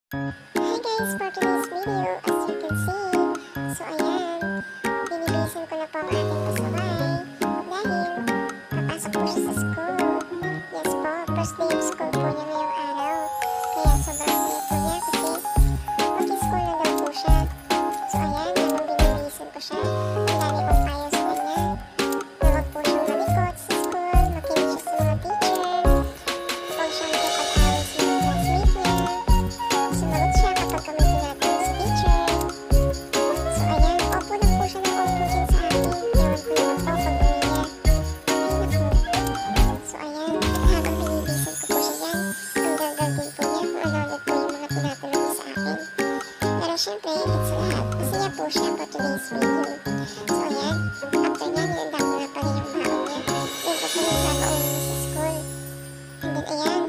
Hi guys, for today's video, as you can see, so ayan, binibisan ko na po ang ating pasaway dahil papasok po siya sa school. Yes po, first day of school po niya ngayong araw. Kaya sobrang saya po niya kasi mag-school na daw po siya. So ayan, habang binibisan ko siya, ang dami kong payo sa kanya. Na huwag po siyang malikot sa school, makinig siya sa mga teacher, huwag siyang makipag-away sa mga classmate niya. Sumagot siya kapag kami tinatanong sa teacher. So ayan, opo lang po siya ng opo dyan sa akin. Ewan ko naman po pag uwi niya. Ay naku. So ayan, at habang binibisan ko po siya dyan, ang daldal din po niya kung ano-ano po yung mga tinatanong niya sa akin. Pero syempre, higit sa lahat, masaya po siya for today's video. So ayan, after niya, nilanda ko na pala yung baon niya. Yun po pala yung babaunin niya sa school. And then ayan,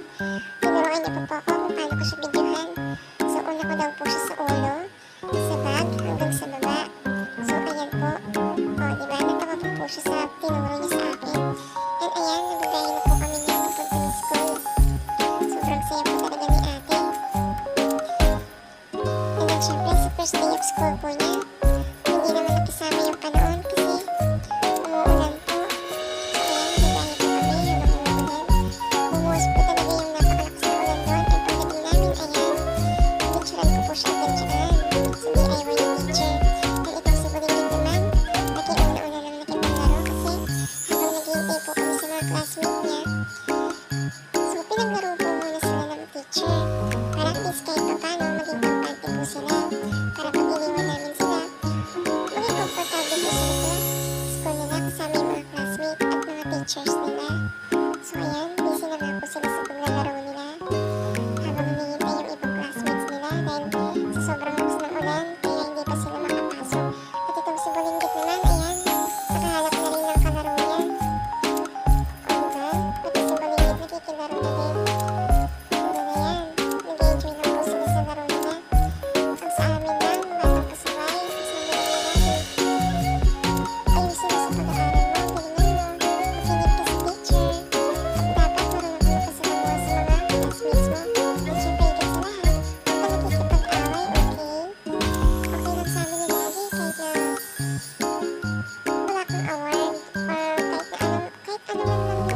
tinuruan niya po ako kung paano ko siya videohan. So una ko daw po siya sa ulo, sa bag, hanggang sa baba. So ayan po. O diba, natawa po siya sa tinuro niya sa akin. And ayan, nagbigayin na po kami niya papunta ng school. Sobrang saya po talaga ni ate. And then syempre, sa first day of school po niya, hindi naman nakisama yung panoon kasi umuulan po. So ayan, nagbigayin po kami habang umuulan. Bumuhos po talaga yung napakalakas na ulan doon. And pagdating namin, ayan, pinicturan ko po siya agad dyan sa DIY ng teacher. And itong si Bulinggit naman, nakiuna-una lang nakipaglaro kasi habang naghihintay po kami sa mga classmate niya. So pinaglaro po muna sila ng teacher para at least kahit pa paano maging kampante po sila para pag iniwan namin sila, maging komportable po sila sa school nila kasama yung mga classmate at mga teachers nila. So ayan, busy na nga po sila sa paglalaro nila habang hinihintay yung ibang classmates nila dahil sa sobrang lakas ng ulan kaya hindi pa sila makapasok. At itong si Bulinggit naman, ayan, nakahanap na rin ng kalaro niya. O diba? Pati si Bulinggit nakikilaro na din. And then ayan, nag-enjoy lang po sila sa laro nila. Ang sa amin lang, batang pasaway, kasama namin natin. Ayusin mo sa pag-aaral mo, galingan mo, makinig ka sa teacher. At dapat marunong ka makasalamuha sa mga classmates mo. At syempre higit sa lahat, huwag ka nakikipag-away, okay? Okay lang sa amin ni Daddy kahit na wala kang award or kahit ano man lang yung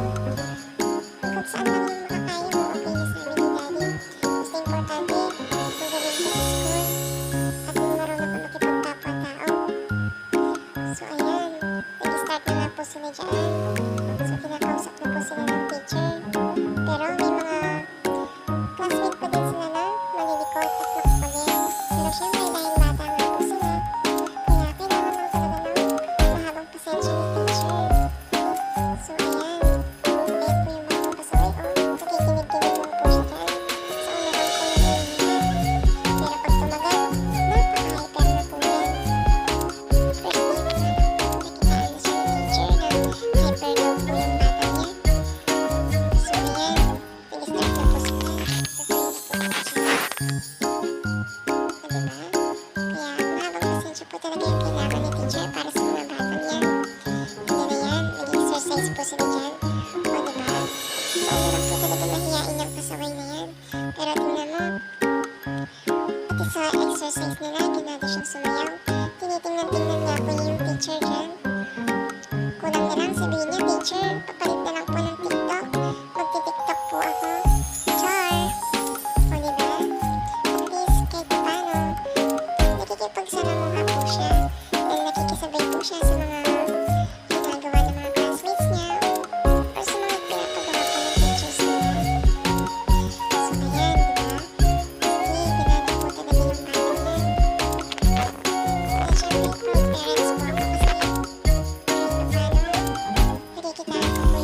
kung saan lang yung makakaya mo, okay na sa amin ni Daddy. Basta importante, magaling ka sa school at marunong ka makipagkapwa-tao. So ayan, nag-start na nga po sila dyan. So kinakausap na po sila ng teacher. Pero may mga classmate pa din sila na malilikot at makukulit. Pero syempre dahil bata nga po sila, kaya kailangan lang talaga ng mahabang pasensya ni teacher. So ayan, ayan po yung mga pasaway nakikinig-kinig lang po siya dyan. Sa unahang po yung nila. Pero pag tumagal, napaka-hyper na po yan. First day pa lang, nakitaan na siya ng teacher na hyper daw po yung bata niya. So ayan, nag-start na po sila. Sasaya na po siya. O diba? Kaya mahabang pasensya po talaga yung kailangan ni teacher para sa mga batang yan. And then ayan, nag-exercise po sila dyan. O diba? So hirap po talaga mahiyain ang pasaway na yan. Pero tingnan mo, pati sa exercise nila, ginada siyang sumayaw. Tinitingnan-tingnan nga po niya yung teacher dyan. Kulang na lang sabihin niya, teacher, papalit na lang po ng TikTok. Magti-TikTok po ako. Char! O diba? At least, kahit pa paano, nakikipagsalamuha po siya. Dahil nakikisabay po siya sa mga ginagawa ng mga classmates niya or sa mga pinapagawa po ng teachers nila. So ayan, diba? Sige, ginada po talaga yung batang yan. At syempre, proud parents po ako kasi kahit pa paano, nakikitaan ko po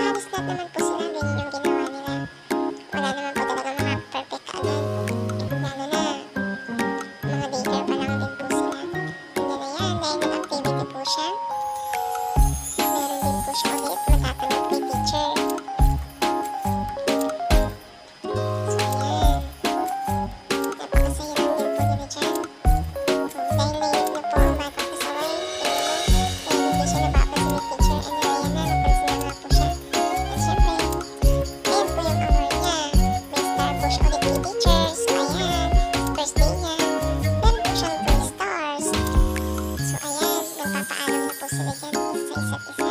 halos lahat naman po sila ganyan yung ginawa nila. Wala naman po talaga mga perfect kaagad. Lalo na, mga daycare pa lang din po sila. Ganyan na yan, dahil nag-activity po siya. Meron din po siya ulit matatanggap kay teacher. So, ayan. Napakasaya lang din po nila dyan. Dahil layup na po ang bata kasaway. Tingnan mo, dahil hindi siya napapansin ni teacher. And ayan na, napansin na nga po siya. At syempre, ayan po yung award niya. May star po siya ulit kay teacher. So ayan, first day niya. Meron po siyang 3 stars. So ayan, nagpapaalam na po sila dyan sa isa't isa.